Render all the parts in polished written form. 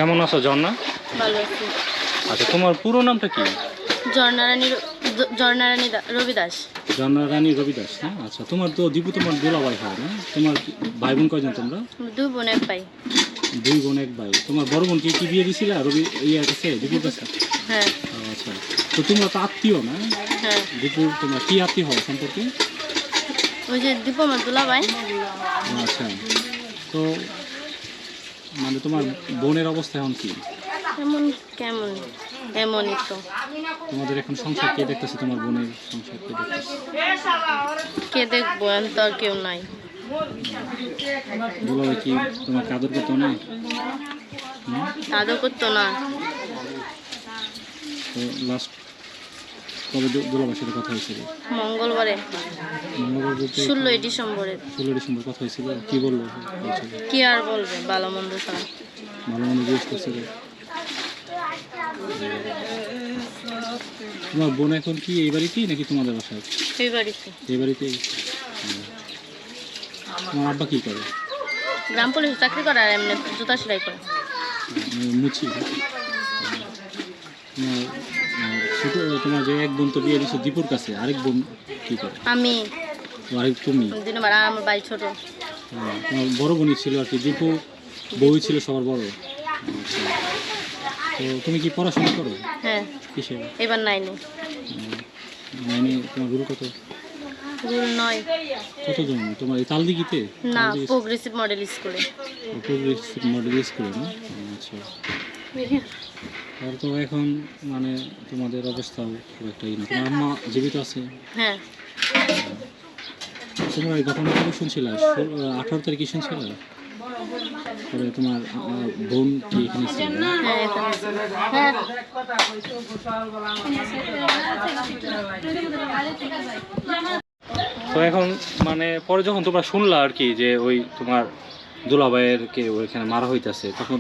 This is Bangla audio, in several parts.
কেমন আছো ঝর্ণা? ভালো আছি। আচ্ছা, তোমার পুরো নামটা কি? ঝর্ণারানী রবি দাস। ঝর্ণা রানী রবি দাস না? আচ্ছা, তোমার তো দীপু তোমার দুলাভাই হয় না? তোমার ভাই বোন কয়জন তোমরা? দুই বোন এক ভাই। দুই বোন এক ভাই। তোমার বড় বোন কি বিয়ে দিছিলা রবি ইয়ে কাছে, দীপুর কাছে? হ্যাঁ। আচ্ছা, তো তোমরা তো আত্মীয় না? হ্যাঁ। দীপুর তোমার কি আত্মীয় হওয়া সম্পর্কে? ওই যে দীপু আমার দুলাভাই। আচ্ছা, তো মানে তোমার বোনের অবস্থা এখন কি? কেমন এমনই তো। তোমাদের এখন সংসার কে দেখতেছে? তোমার বোনের সংসার কে দেখতেছে? কে দেখবো, এখন তো আর কেউ নাই। দুলাভাই কি তোমার আদর করতো না? আদর করতো না। তো লাস্ট কবে দুলাভাইয়ের সাথে কথা হয়েছিল? মঙ্গলবার 16 ডিসেম্বরে। 16 ডিসেম্বর কথা হয়েছিল। কি বললো? কি আর বলবে, ভালো মন্দ ছাড়া। ভালো মনে জিজ্ঞেস করছিল। তোমার বোন এখন কি এই বাড়িতেই নাকি তোমাদের বাসায়? এই বাড়িতে। এই বাড়িতেই। তোমার আব্বা কি করে? গ্রাম পুলিশে চাকরি করে আর এমনি জুতা সেলাই করে। মুচি। তোমার ছোট তোমার যে এক বোন তো বিয়ে দিয়েছো দীপুর কাছে, আরেক বোন কি করে? আমি। আরেক তুমি? দিনবার আমার ভাই ছোট। তোমার বড় বোনই ছিল আর কি, দীপু বউ ছিল সবার বড়। আচ্ছা, তো তুমি কি পড়াশোনা করো? হ্যাঁ। কিসে? এবার 9-এ। 9-এ। তোমার গুরু কত? গুরু 9। কতজন? তোমার এই তালদিঘিতে? না, প্রোগ্রেসিভ মডেল স্কুলে। প্রোগ্রেসিভ মডেল স্কুলে না? আচ্ছা, আর তো এখন মানে তোমাদের অবস্থাও খুব একটা ই না। তোমার আম্মা জীবিত আছে? হ্যাঁ। তোমরা এই ঘটনা কবে শুনছিল? 18 তারিখে শুনছিল? পরে তোমার বোন কি এখানে ছিল? হ্যাঁ, এখানে। হ্যাঁ। তো এখন মানে পরে যখন তোমরা শুনলা আর কি যে ওই তোমার দুলাভাইয়ের কে ওইখানে মারা হইতাছে, তখন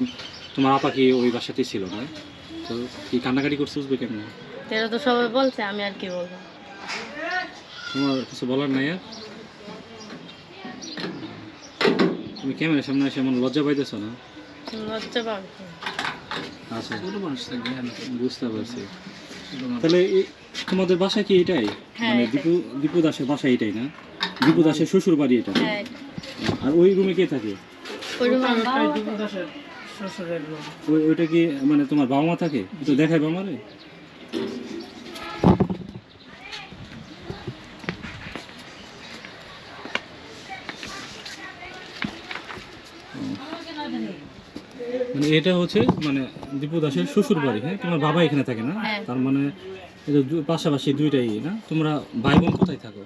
তোমার আপা কি ওই বাসাতেই ছিল না? তো কি কান্নাকাটি করছে? বুঝবে কেমন? এটা তো সবাই বলছে, আমি আর কি বলবো। তোমার কিছু বলার নাই আর? তুমি ক্যামেরার সামনে এসে এমন লজ্জা পাইতেছো না? লজ্জা পাবো। আচ্ছা, বুঝতে পারছি। তাহলে তোমাদের বাসা কি এটাই? মানে দীপু দাসের বাসা এটাই না? দীপু দাসের শ্বশুর বাড়ি এটা? হ্যাঁ। আর ওই রুমে কে থাকে? ওইটা কি মানে তোমার বাবা মা থাকে? তো দেখায় বাবা মারে? মানে এটা হচ্ছে মানে দীপু দাসের শ্বশুর বাড়ি। হ্যাঁ, তোমার বাবা এখানে থাকে না? তার মানে পাশাপাশি দুইটাই না? তোমরা ভাই বোন কোথায় থাকো?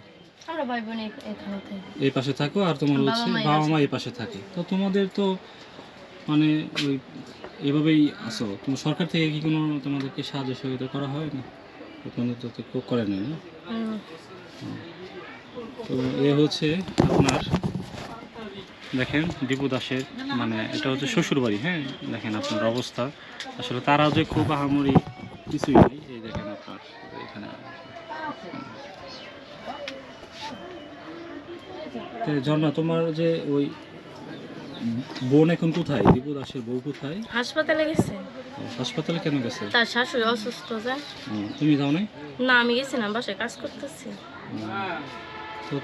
আমরা ভাই বোন এখানে থাকি। এই পাশে থাকো আর তোমার হচ্ছে বাবা মা এই পাশে থাকে। তো তোমাদের তো মানে ওই এভাবেই আসো। তোমার সরকার থেকে কি কোনো তোমাদেরকে সাহায্য সহযোগিতা করা হয় না? কোনো তো করে না, না? তো এ হচ্ছে আপনার দেখেন দীপু দাসের মানে এটা হচ্ছে শ্বশুর বাড়ি। হ্যাঁ, দেখেন আপনার অবস্থা। আসলে তারা যে খুব আহামরি কিছুই নেই। এই দেখেন আপনার এখানে ঝর্ণা, তোমার যে ওই বোন এখন কোথায়? দীপু দাসের বউ কোথায়? হাসপাতালে গেছে। হাসপাতালে কেন গেছে? তার শাশুড়ি অসুস্থ যায়। তুমি যাও নাই? না, আমি গেছি না, বাসায় কাজ করতেছি। তো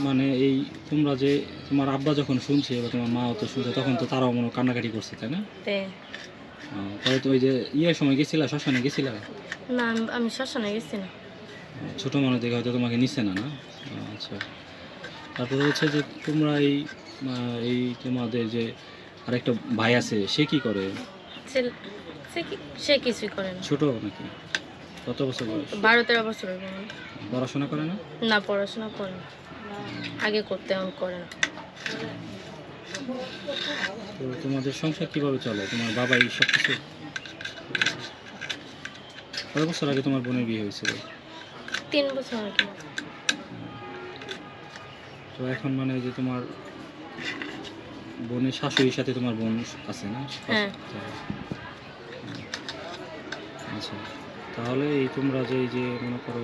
মানে এই তোমরা যে তোমার আব্বা যখন শুনছে বা তোমার মাও তো শুনছে, তখন তো তারাও মনে কান্নাকাটি করছে, তাই না? পরে তো ওই যে ইয়ের সময় গেছিলা, শ্মশানে গেছিলা? না, আমি শ্মশানে গেছি না। ছোটো মানুষ দেখে হয়তো তোমাকে নিচ্ছে না, না? আচ্ছা, তারপরে হচ্ছে যে তোমরা এই তোমাদের যে আরেকটা ভাই আছে, সে কি করে? সে কিছুই করে না। ছোট নাকি? কত বছর বয়স? 12-13 বছর। পড়াশোনা করে না? না, পড়াশোনা করে না। আগে করতে, এখন করে না। তো তোমাদের সংসার কিভাবে চলে? তোমার বাবাই সব কিছু? কয় বছর আগে তোমার বোনের বিয়ে হয়েছিল? 3 বছর আগে। তো এখন মানে যে তোমার বোনের শাশুড়ির সাথে তোমার বোন আছে না? হ্যাঁ। আচ্ছা, তাহলে এই তোমরা যে মনে করো